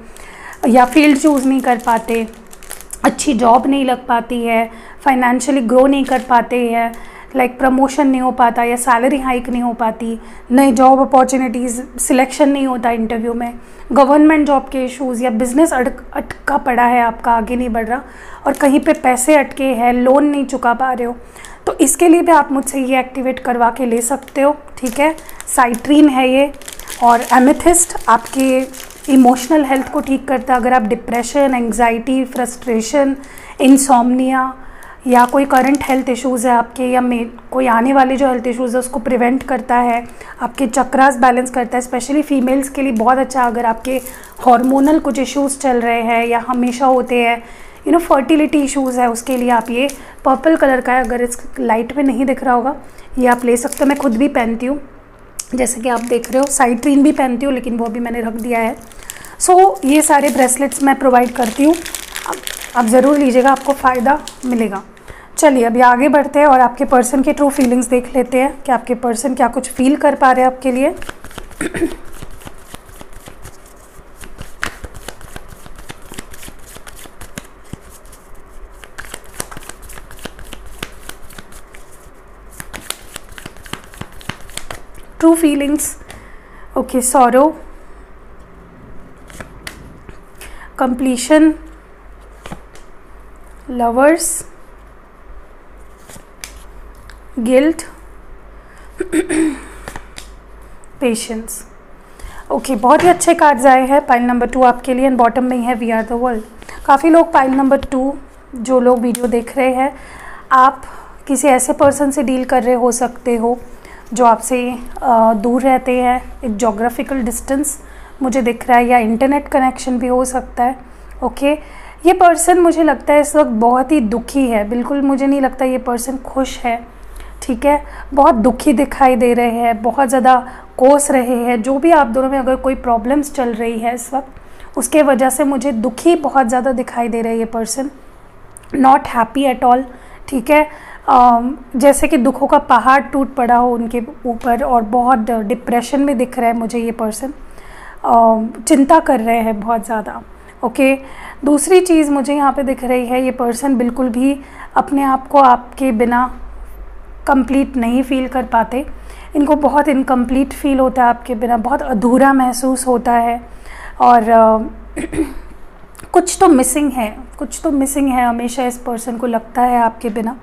या फील्ड चूज़ नहीं कर पाते, अच्छी जॉब नहीं लग पाती है, फाइनेंशियली ग्रो नहीं कर पाते हैं, लाइक प्रमोशन नहीं हो पाता या सैलरी हाइक नहीं हो पाती, नए जॉब अपॉर्चुनिटीज़ सिलेक्शन नहीं होता इंटरव्यू में, गवर्नमेंट जॉब के इश्यूज़ या बिज़नेस अटका पड़ा है आपका, आगे नहीं बढ़ रहा और कहीं पे पैसे अटके हैं, लोन नहीं चुका पा रहे हो, तो इसके लिए भी आप मुझसे ये एक्टिवेट करवा के ले सकते हो। ठीक है, साइट्रीन है ये। और एमेथिस्ट आपके इमोशनल हेल्थ को ठीक करता है। अगर आप डिप्रेशन, एंग्जाइटी, फ्रस्ट्रेशन, इंसोम्निया या कोई करंट हेल्थ इश्यूज़ है आपके या कोई आने वाले जो हेल्थ इश्यूज़ है उसको प्रिवेंट करता है, आपके चक्रास बैलेंस करता है। स्पेशली फीमेल्स के लिए बहुत अच्छा, अगर आपके हार्मोनल कुछ इश्यूज़ चल रहे हैं या हमेशा होते हैं, फर्टिलिटी इश्यूज़ है, उसके लिए आप ये पर्पल कलर का है, अगर इस लाइट में नहीं दिख रहा होगा, ये आप ले सकते हो। मैं खुद भी पहनती हूँ, जैसे कि आप देख रहे हो। साइट्रीन भी पहनती हूँ, लेकिन वो भी मैंने रख दिया है। सो ये सारे ब्रेसलेट्स मैं प्रोवाइड करती हूँ, आप ज़रूर लीजिएगा, आपको फ़ायदा मिलेगा। चलिए अभी आगे बढ़ते हैं और आपके पर्सन के ट्रू फीलिंग्स देख लेते हैं कि आपके पर्सन क्या कुछ फील कर पा रहे हैं आपके लिए। True feelings, okay, sorrow, completion, lovers, guilt, patience. Okay, बहुत ही अच्छे कार्ड्स आए हैं। पाइल नंबर 2 आपके लिए, एंड बॉटम में ही है वी आर द वर्ल्ड। काफ़ी लोग पाइल नंबर 2 जो लोग वीडियो देख रहे हैं, आप किसी ऐसे पर्सन से डील कर रहे हो सकते हो जो आपसे दूर रहते हैं, एक जोग्राफिकल डिस्टेंस मुझे दिख रहा है, या इंटरनेट कनेक्शन भी हो सकता है। ओके, ये पर्सन मुझे लगता है इस वक्त बहुत ही दुखी है। बिल्कुल मुझे नहीं लगता ये पर्सन खुश है। ठीक है, बहुत दुखी दिखाई दे रहे हैं, बहुत ज़्यादा कोस रहे हैं। जो भी आप दोनों में अगर कोई प्रॉब्लम्स चल रही है इस वक्त, उसके वजह से मुझे दुखी बहुत ज़्यादा दिखाई दे रहा है ये person, not happy at all. ठीक है, जैसे कि दुखों का पहाड़ टूट पड़ा हो उनके ऊपर, और बहुत डिप्रेशन में दिख रहा है मुझे ये पर्सन, चिंता कर रहे हैं बहुत ज़्यादा। ओके, दूसरी चीज़ मुझे यहाँ पे दिख रही है, ये पर्सन बिल्कुल भी अपने आप को आपके बिना कंप्लीट नहीं फील कर पाते। इनको बहुत इनकम्प्लीट फील होता है आपके बिना, बहुत अधूरा महसूस होता है, और कुछ तो मिसिंग है, हमेशा इस पर्सन को लगता है आपके बिना।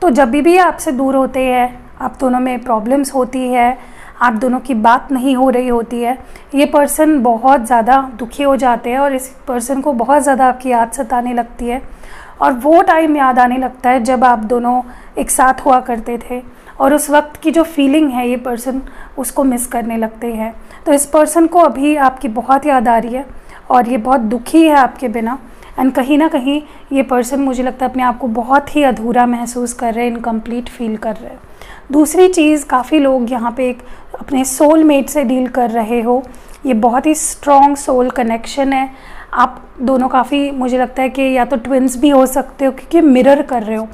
तो जब भी आपसे दूर होते हैं, आप दोनों में प्रॉब्लम्स होती है, आप दोनों की बात नहीं हो रही होती है, ये पर्सन बहुत ज़्यादा दुखी हो जाते हैं और इस पर्सन को बहुत ज़्यादा आपकी याद सताने लगती है। और वो टाइम याद आने लगता है जब आप दोनों एक साथ हुआ करते थे, और उस वक्त की जो फीलिंग है ये पर्सन उसको मिस करने लगते हैं। तो इस पर्सन को अभी आपकी बहुत याद आ रही है और ये बहुत दुखी है आपके बिना, एंड कहीं ना कहीं ये पर्सन मुझे लगता है अपने आप को बहुत ही अधूरा महसूस कर रहे हैं, इनकम्प्लीट फील कर रहे हैं। दूसरी चीज़, काफ़ी लोग यहाँ पे एक अपने सोलमेट से डील कर रहे हो। ये बहुत ही स्ट्रॉन्ग सोल कनेक्शन है। आप दोनों काफ़ी, मुझे लगता है कि या तो ट्विन्स भी हो सकते हो, क्योंकि मिरर कर रहे हो,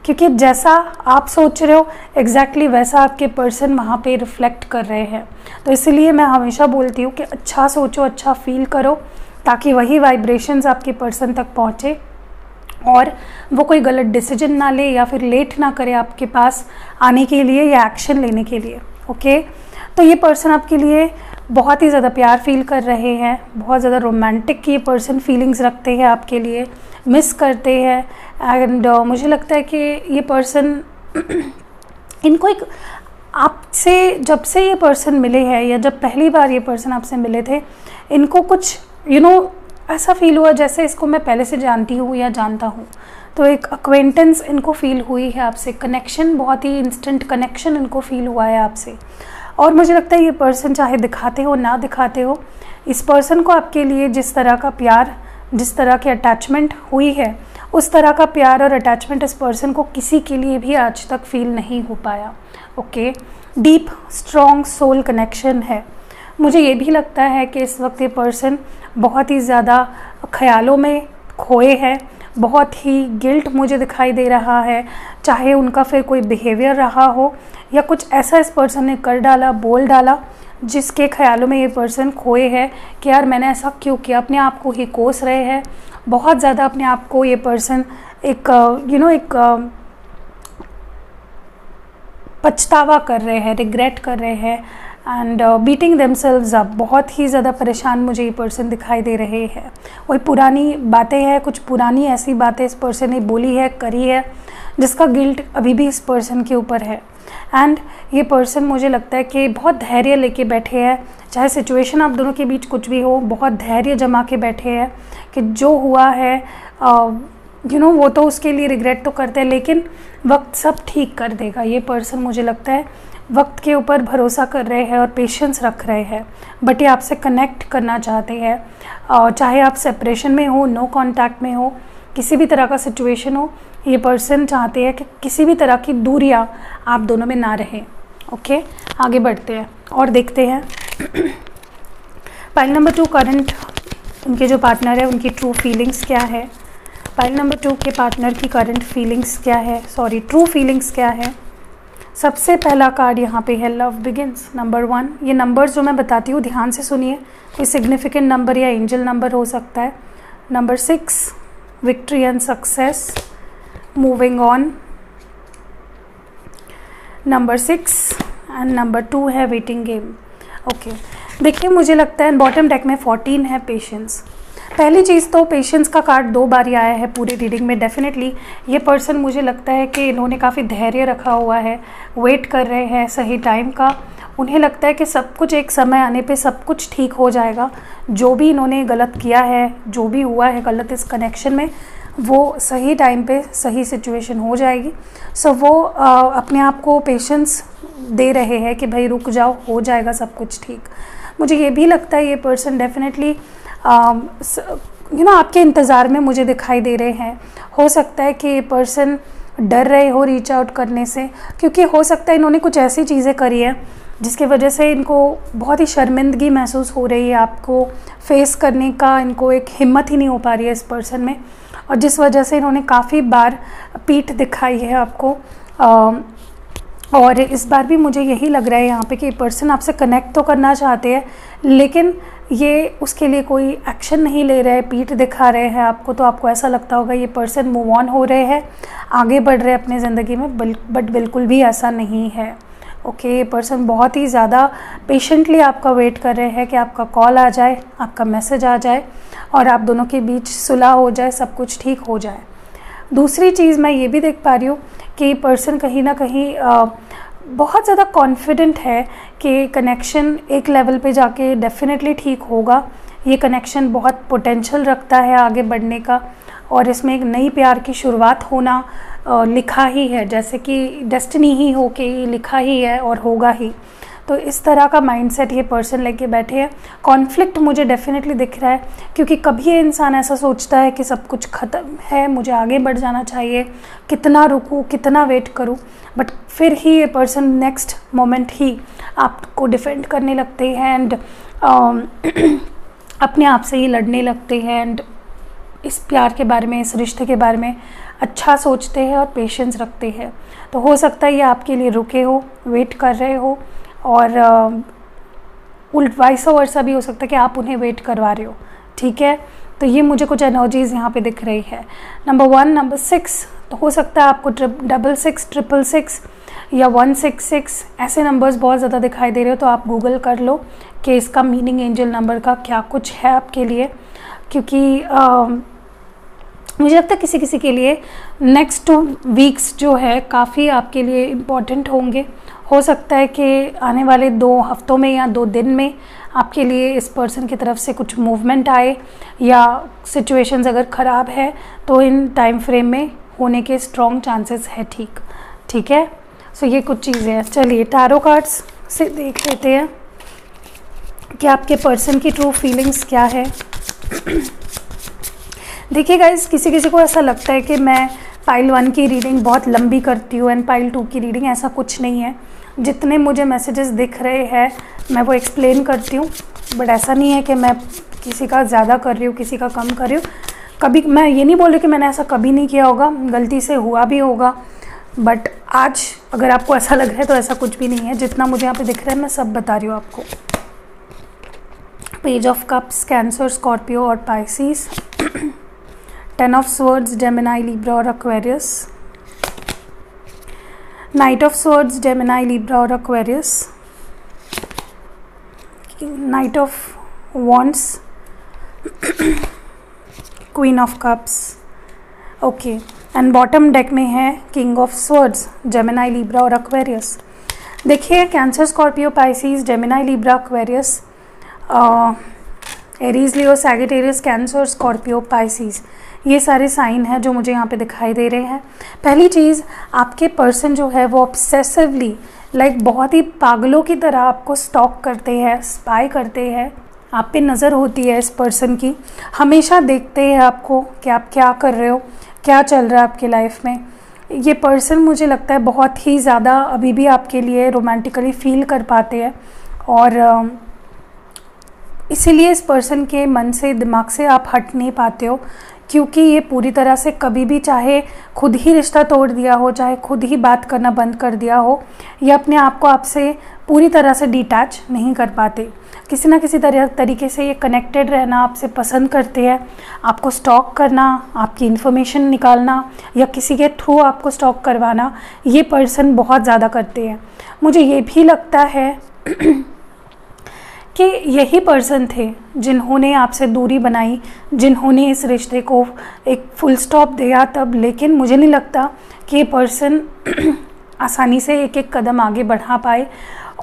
क्योंकि जैसा आप सोच रहे हो एग्जैक्टली वैसा आपके पर्सन वहाँ पे रिफ्लेक्ट कर रहे हैं। तो इसलिए मैं हमेशा बोलती हूँ कि अच्छा सोचो, अच्छा फील करो, ताकि वही वाइब्रेशंस आपके पर्सन तक पहुँचे और वो कोई गलत डिसीजन ना ले या फिर लेट ना करे आपके पास आने के लिए या एक्शन लेने के लिए। ओके, तो ये पर्सन आपके लिए बहुत ही ज़्यादा प्यार फील कर रहे हैं, बहुत ज़्यादा रोमांटिक ये पर्सन फीलिंग्स रखते हैं आपके लिए, मिस करते हैं। एंड मुझे लगता है कि ये पर्सन इनको एक आपसे, जब से ये पर्सन मिले हैं या जब पहली बार ये पर्सन आपसे मिले थे, इनको कुछ ऐसा फील हुआ जैसे इसको मैं पहले से जानती हूँ या जानता हूँ। तो एक अक्वेंटेंस इनको फील हुई है आपसे, कनेक्शन, बहुत ही इंस्टेंट कनेक्शन इनको फील हुआ है आपसे। और मुझे लगता है ये पर्सन चाहे दिखाते हो ना दिखाते हो, इस पर्सन को आपके लिए जिस तरह का प्यार, जिस तरह की अटैचमेंट हुई है, उस तरह का प्यार और अटैचमेंट इस पर्सन को किसी के लिए भी आज तक फील नहीं हो पाया। Okay, deep strong soul connection है। मुझे ये भी लगता है कि इस वक्त ये पर्सन बहुत ही ज़्यादा ख्यालों में खोए हैं, बहुत ही गिल्ट मुझे दिखाई दे रहा है, चाहे उनका फिर कोई बिहेवियर रहा हो या कुछ ऐसा इस पर्सन ने कर डाला, बोल डाला, जिसके ख्यालों में ये पर्सन खोए है कि यार मैंने ऐसा क्यों किया। अपने आप को ही कोस रहे हैं बहुत ज़्यादा, अपने आप को ये पर्सन एक पछतावा कर रहे हैं, रिग्रेट कर रहे हैं एंड बीटिंग देमसेल्व्स अप। बहुत ही ज़्यादा परेशान मुझे ये पर्सन दिखाई दे रहे हैं। वही पुरानी बातें हैं, कुछ पुरानी ऐसी बातें इस पर्सन ने बोली है, करी है, जिसका गिल्ट अभी भी इस पर्सन के ऊपर है। एंड ये पर्सन मुझे लगता है कि बहुत धैर्य लेके बैठे हैं, चाहे सिचुएशन आप दोनों के बीच कुछ भी हो, बहुत धैर्य जमा के बैठे हैं कि जो हुआ है वो तो उसके लिए रिग्रेट तो करते हैं, लेकिन वक्त सब ठीक कर देगा। ये पर्सन मुझे लगता है वक्त के ऊपर भरोसा कर रहे हैं और पेशेंस रख रहे हैं, बट ये आपसे कनेक्ट करना चाहते हैं। चाहे आप सेपरेशन में हो, नो कांटेक्ट में हो, किसी भी तरह का सिचुएशन हो, ये पर्सन चाहते हैं कि किसी भी तरह की दूरियां आप दोनों में ना रहे। ओके, आगे बढ़ते हैं और देखते हैं पाइल नंबर 2 करंट उनके जो पार्टनर है उनकी ट्रू फीलिंग्स क्या है। पाइल नंबर 2 के पार्टनर की करंट फीलिंग्स क्या है, ट्रू फीलिंग्स क्या है। सबसे पहला कार्ड यहाँ पे है लव बिगिंस, नंबर 1। ये नंबर्स जो मैं बताती हूँ ध्यान से सुनिए, कोई सिग्निफिकेंट नंबर या एंजल नंबर हो सकता है। Number 6 victory and success, moving on. Number 6 and number 2 है वेटिंग गेम। ओके, देखिए मुझे लगता है बॉटम डेक में 14 है पेशेंस। पहली चीज़ तो पेशेंस का कार्ड 2 बार आया है पूरी रीडिंग में। डेफिनेटली ये पर्सन मुझे लगता है कि इन्होंने काफ़ी धैर्य रखा हुआ है, वेट कर रहे हैं सही टाइम का। उन्हें लगता है कि सब कुछ एक समय आने पे सब कुछ ठीक हो जाएगा। जो भी इन्होंने गलत किया है, जो भी हुआ है गलत इस कनेक्शन में, वो सही टाइम पे सही सिचुएशन हो जाएगी। सो वो अपने आप को पेशेंस दे रहे हैं कि भाई रुक जाओ, हो जाएगा सब कुछ ठीक। मुझे ये भी लगता है ये पर्सन डेफिनेटली आपके इंतज़ार में मुझे दिखाई दे रहे हैं। हो सकता है कि ये पर्सन डर रहे हो रीच आउट करने से, क्योंकि हो सकता है इन्होंने कुछ ऐसी चीज़ें करी है जिसकी वजह से इनको बहुत ही शर्मिंदगी महसूस हो रही है। आपको फेस करने का इनको एक हिम्मत ही नहीं हो पा रही है इस पर्सन में, और जिस वजह से इन्होंने काफ़ी बार पीठ दिखाई है आपको। और इस बार भी मुझे यही लग रहा है यहाँ पे कि पर्सन आपसे कनेक्ट तो करना चाहते हैं, लेकिन ये उसके लिए कोई एक्शन नहीं ले रहे, पीठ दिखा रहे हैं आपको। तो आपको ऐसा लगता होगा ये पर्सन मूव ऑन हो रहे हैं, आगे बढ़ रहे हैं अपनी ज़िंदगी में, बट बिल्कुल भी ऐसा नहीं है। ओके, ये पर्सन बहुत ही ज़्यादा पेशेंटली आपका वेट कर रहे हैं कि आपका कॉल आ जाए, आपका मैसेज आ जाए और आप दोनों के बीच सुलह हो जाए, सब कुछ ठीक हो जाए। दूसरी चीज़ मैं ये भी देख पा रही हूँ कि पर्सन कहीं ना कहीं बहुत ज़्यादा कॉन्फिडेंट है कि कनेक्शन एक लेवल पे जाके डेफिनेटली ठीक होगा। ये कनेक्शन बहुत पोटेंशियल रखता है आगे बढ़ने का, और इसमें एक नई प्यार की शुरुआत होना लिखा ही है, जैसे कि डेस्टिनी ही हो के लिखा ही है और होगा ही। तो इस तरह का माइंडसेट ये पर्सन लेके बैठे हैं। कॉन्फ्लिक्ट मुझे डेफिनेटली दिख रहा है, क्योंकि कभी ये इंसान ऐसा सोचता है कि सब कुछ ख़त्म है, मुझे आगे बढ़ जाना चाहिए, कितना रुकूं, कितना वेट करूं, बट फिर ही ये पर्सन नेक्स्ट मोमेंट ही आपको डिफेंड करने लगते हैं एंड अपने आप से ही लड़ने लगते हैं एंड इस प्यार के बारे में, इस रिश्ते के बारे में अच्छा सोचते हैं और पेशेंस रखते हैं। तो हो सकता है ये आपके लिए रुके हो, वेट कर रहे हो, और उल्ट वाइस वर्सा भी हो सकता है कि आप उन्हें वेट करवा रहे हो। ठीक है, तो ये मुझे कुछ एनर्जीज़ यहाँ पे दिख रही है। नंबर 1, नंबर 6, तो हो सकता है आपको 66, 666 या 166 ऐसे नंबर्स बहुत ज़्यादा दिखाई दे रहे हो। तो आप गूगल कर लो कि इसका मीनिंग एंजल नंबर का क्या कुछ है आपके लिए, क्योंकि मुझे लगता है किसी किसी के लिए नेक्स्ट 2 वीक्स जो है काफ़ी आपके लिए इम्पॉर्टेंट होंगे। हो सकता है कि आने वाले 2 हफ्तों में या 2 दिन में आपके लिए इस पर्सन की तरफ से कुछ मूवमेंट आए, या सिचुएशंस अगर ख़राब है तो इन टाइम फ्रेम में होने के स्ट्रॉन्ग चांसेस है। ठीक है, सो ये कुछ चीज़ें हैं। चलिए टैरो कार्ड्स से देख लेते हैं कि आपके पर्सन की ट्रू फीलिंग्स क्या है। देखिए गाइस, किसी किसी को ऐसा लगता है कि मैं पाइल 1 की रीडिंग बहुत लंबी करती हूँ एंड पाइल 2 की रीडिंग, ऐसा कुछ नहीं है। जितने मुझे मैसेजेस दिख रहे हैं मैं वो एक्सप्लेन करती हूँ, बट ऐसा नहीं है कि मैं किसी का ज़्यादा कर रही हूँ, किसी का कम कर रही हूँ। कभी मैं ये नहीं बोल रही कि मैंने ऐसा कभी नहीं किया होगा, गलती से हुआ भी होगा, बट आज अगर आपको ऐसा लग रहा है तो ऐसा कुछ भी नहीं है। जितना मुझे यहाँ पे दिख रहा है मैं सब बता रही हूँ आपको। Page of cups, Cancer, Scorpio और Pisces. 10 of swords, Gemini, Libra और Aquarius. Knight of swords, Gemini, Libra और Aquarius. Knight of wands, queen of cups. Okay, and bottom deck में है king of swords, Gemini, Libra और Aquarius. देखिए Cancer, Scorpio, Pisces, Gemini, Libra, Aquarius, Aries, Leo, Sagittarius, Cancer, Scorpio, Pisces, ये सारे sign हैं जो मुझे यहाँ पे दिखाई दे रहे हैं। पहली चीज़, आपके पर्सन जो है वो ऑब्सेसिवली बहुत ही पागलों की तरह आपको स्टॉक करते हैं, स्पाई करते हैं, आप पे नज़र होती है इस पर्सन की, हमेशा देखते हैं आपको कि आप क्या कर रहे हो, क्या चल रहा है आपकी लाइफ में। ये पर्सन मुझे लगता है बहुत ही ज़्यादा अभी भी आपके लिए रोमांटिकली फील कर पाते हैं, और इसीलिए इस पर्सन के मन से, दिमाग से आप हट नहीं पाते हो, क्योंकि ये पूरी तरह से कभी भी, चाहे खुद ही रिश्ता तोड़ दिया हो, चाहे खुद ही बात करना बंद कर दिया हो, ये अपने आप को आपसे पूरी तरह से डिटैच नहीं कर पाते। किसी ना किसी तरीके से ये कनेक्टेड रहना आपसे पसंद करते हैं। आपको स्टॉक करना, आपकी इन्फॉर्मेशन निकालना या किसी के थ्रू आपको स्टॉक करवाना, ये पर्सन बहुत ज़्यादा करते हैं। मुझे ये भी लगता है कि यही पर्सन थे जिन्होंने आपसे दूरी बनाई, जिन्होंने इस रिश्ते को एक फुल स्टॉप दिया तब, लेकिन मुझे नहीं लगता कि ये पर्सन आसानी से एक एक कदम आगे बढ़ा पाए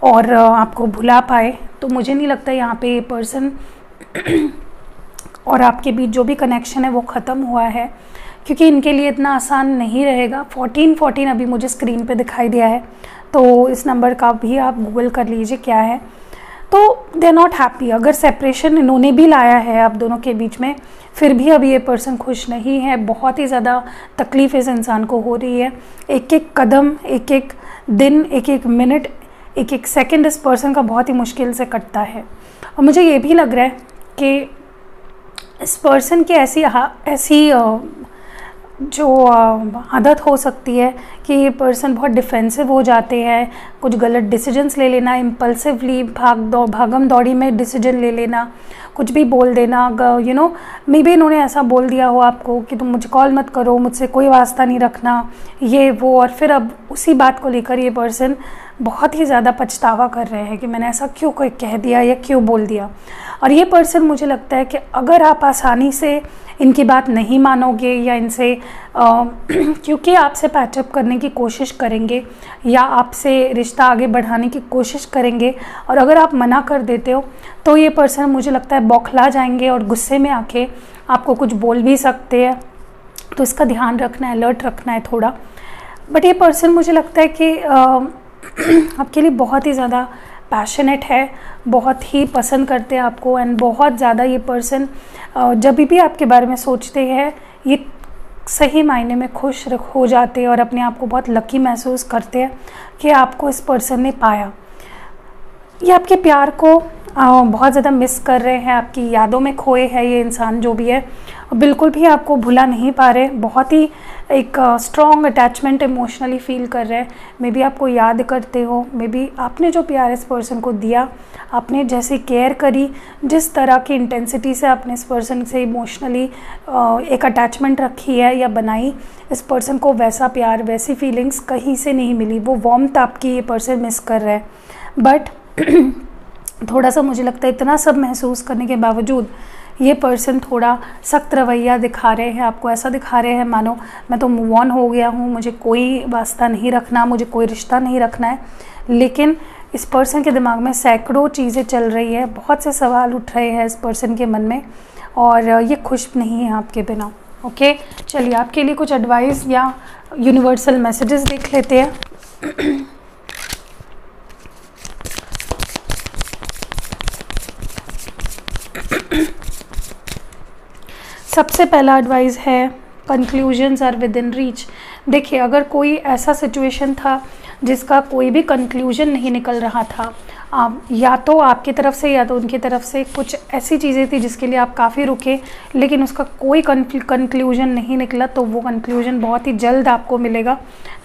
और आपको भुला पाए। तो मुझे नहीं लगता यहाँ पे ये पर्सन और आपके बीच जो भी कनेक्शन है वो ख़त्म हुआ है, क्योंकि इनके लिए इतना आसान नहीं रहेगा। 14 अभी मुझे स्क्रीन पे दिखाई दिया है, तो इस नंबर का भी आप गूगल कर लीजिए क्या है। तो दे आर नॉट हैप्पी। अगर सेपरेशन इन्होंने भी लाया है आप दोनों के बीच में, फिर भी अभी ये पर्सन खुश नहीं है। बहुत ही ज़्यादा तकलीफ़ इस इंसान को हो रही है। एक एक कदम, एक एक दिन, एक एक मिनट, एक एक सेकंड इस पर्सन का बहुत ही मुश्किल से कटता है। और मुझे ये भी लग रहा है कि इस पर्सन की ऐसी जो आदत हो सकती है कि ये पर्सन बहुत डिफेंसिव हो जाते हैं, कुछ गलत डिसीजंस ले लेना, इम्पल्सिवली भागम दौड़ी में डिसीजन ले लेना, कुछ भी बोल देना। मे बी इन्होंने ऐसा बोल दिया हो आपको कि तुम मुझे कॉल मत करो, मुझसे कोई वास्ता नहीं रखना, ये वो, और फिर अब उसी बात को लेकर ये पर्सन बहुत ही ज़्यादा पछतावा कर रहे हैं कि मैंने ऐसा क्यों कोई कह दिया या क्यों बोल दिया। और ये पर्सन, मुझे लगता है कि अगर आप आसानी से इनकी बात नहीं मानोगे या इनसे क्योंकि आपसे पैचअप करने की कोशिश करेंगे या आपसे रिश्ता आगे बढ़ाने की कोशिश करेंगे, और अगर आप मना कर देते हो तो ये पर्सन, मुझे लगता है, बौखला जाएंगे और गुस्से में आके आपको कुछ बोल भी सकते हैं। तो इसका ध्यान रखना है, अलर्ट रखना है थोड़ा। बट ये पर्सन मुझे लगता है कि आपके लिए बहुत ही ज़्यादा पैशनेट है, बहुत ही पसंद करते हैं आपको, एंड बहुत ज़्यादा ये पर्सन जब भी आपके बारे में सोचते हैं ये सही मायने में खुश हो जाते हैं और अपने आप को बहुत लकी महसूस करते हैं कि आपको इस पर्सन ने पाया। ये आपके प्यार को बहुत ज़्यादा मिस कर रहे हैं, आपकी यादों में खोए हैं ये इंसान जो भी है, बिल्कुल भी आपको भुला नहीं पा रहे, बहुत ही एक स्ट्रॉन्ग अटैचमेंट इमोशनली फील कर रहे हैं। मे बी आपको याद करते हो, मे बी आपने जो प्यार इस पर्सन को दिया, आपने जैसे केयर करी, जिस तरह की इंटेंसिटी से आपने इस पर्सन से इमोशनली एक अटैचमेंट रखी है या बनाई, इस पर्सन को वैसा प्यार, वैसी फीलिंग्स कहीं से नहीं मिली। वो वार्मथ आपकी ये पर्सन मिस कर रहा है। बट थोड़ा सा मुझे लगता है इतना सब महसूस करने के बावजूद ये पर्सन थोड़ा सख्त रवैया दिखा रहे हैं, आपको ऐसा दिखा रहे हैं मानो मैं तो मूव ऑन हो गया हूँ, मुझे कोई वास्ता नहीं रखना, मुझे कोई रिश्ता नहीं रखना है। लेकिन इस पर्सन के दिमाग में सैकड़ों चीज़ें चल रही है, बहुत से सवाल उठ रहे हैं इस पर्सन के मन में, और ये खुश नहीं है आपके बिना। ओके, चलिए आपके लिए कुछ एडवाइस या यूनिवर्सल मैसेजेस देख लेते हैं। सबसे पहला एडवाइस है conclusions are within reach. देखिए, अगर कोई ऐसा सिचुएशन था जिसका कोई भी कंक्लूजन नहीं निकल रहा था, या तो आपकी तरफ से या तो उनकी तरफ से, कुछ ऐसी चीज़ें थी जिसके लिए आप काफ़ी रुके लेकिन उसका कोई कंक्लूजन नहीं निकला, तो वो कंक्लूजन बहुत ही जल्द आपको मिलेगा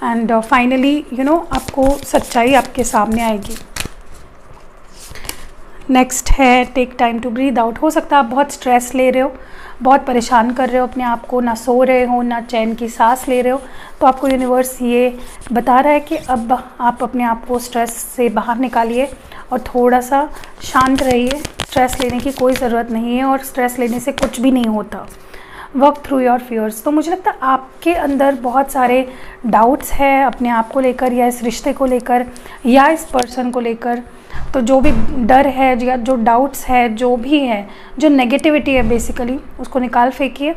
एंड फाइनली आपको सच्चाई आपके सामने आएगी। नेक्स्ट है take time to breathe out. हो सकता है आप बहुत स्ट्रेस ले रहे हो, बहुत परेशान कर रहे हो अपने आप को, ना सो रहे हो, ना चैन की सांस ले रहे हो, तो आपको यूनिवर्स ये बता रहा है कि अब आप अपने आप को स्ट्रेस से बाहर निकालिए और थोड़ा सा शांत रहिए। स्ट्रेस लेने की कोई ज़रूरत नहीं है और स्ट्रेस लेने से कुछ भी नहीं होता। Work through your fears. तो मुझे लगता है आपके अंदर बहुत सारे डाउट्स हैं अपने आप को लेकर, या इस रिश्ते को लेकर, या इस पर्सन को लेकर। तो जो भी डर है या जो डाउट्स है, जो भी है, जो नेगेटिविटी है बेसिकली, उसको निकाल फेंकिए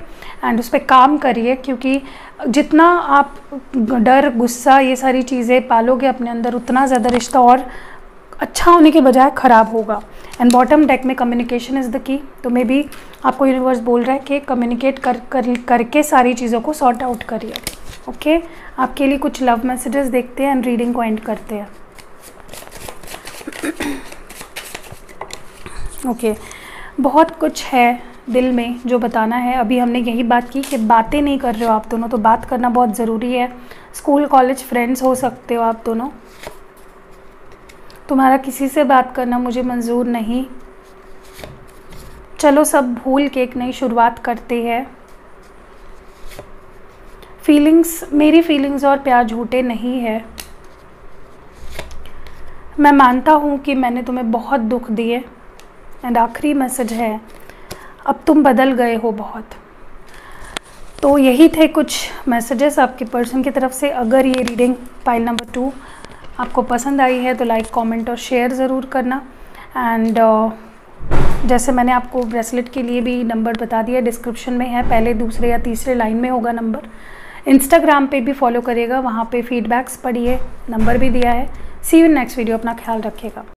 एंड उस पर काम करिए, क्योंकि जितना आप डर, गुस्सा, ये सारी चीज़ें पालोगे अपने अंदर, उतना ज़्यादा रिश्ता और अच्छा होने के बजाय ख़राब होगा। एंड बॉटम डेक में कम्युनिकेशन इज़ द की। तो मे बी आपको यूनिवर्स बोल रहा है कि कम्युनिकेट करके सारी चीज़ों को सॉर्ट आउट करिए। ओके, आपके लिए कुछ लव मैसेजेस देखते हैं एंड रीडिंग को एंड करते हैं। ओके, बहुत कुछ है दिल में जो बताना है। अभी हमने यही बात की कि बातें नहीं कर रहे हो आप दोनों, तो बात करना बहुत ज़रूरी है। स्कूल कॉलेज फ्रेंड्स हो सकते हो आप दोनों। तुम्हारा किसी से बात करना मुझे मंजूर नहीं। चलो सब भूल के एक नई शुरुआत करते हैं। मेरी फीलिंग्स और प्यार झूठे नहीं है। मैं मानता हूँ कि मैंने तुम्हें बहुत दुख दिए। एंड आखिरी मैसेज है, अब तुम बदल गए हो बहुत। तो यही थे कुछ मैसेजेस आपके पर्सन की तरफ से। अगर ये रीडिंग पाइल नंबर 2 आपको पसंद आई है तो लाइक, कमेंट और शेयर ज़रूर करना। एंड जैसे मैंने आपको ब्रेसलेट के लिए भी नंबर बता दिया, डिस्क्रिप्शन में है, पहले, दूसरे या तीसरे लाइन में होगा नंबर। इंस्टाग्राम पे भी फॉलो करिएगा, वहाँ पे फीडबैक्स पढ़िए, नंबर भी दिया है। सी यू इन नेक्स्ट वीडियो। अपना ख्याल रखिएगा।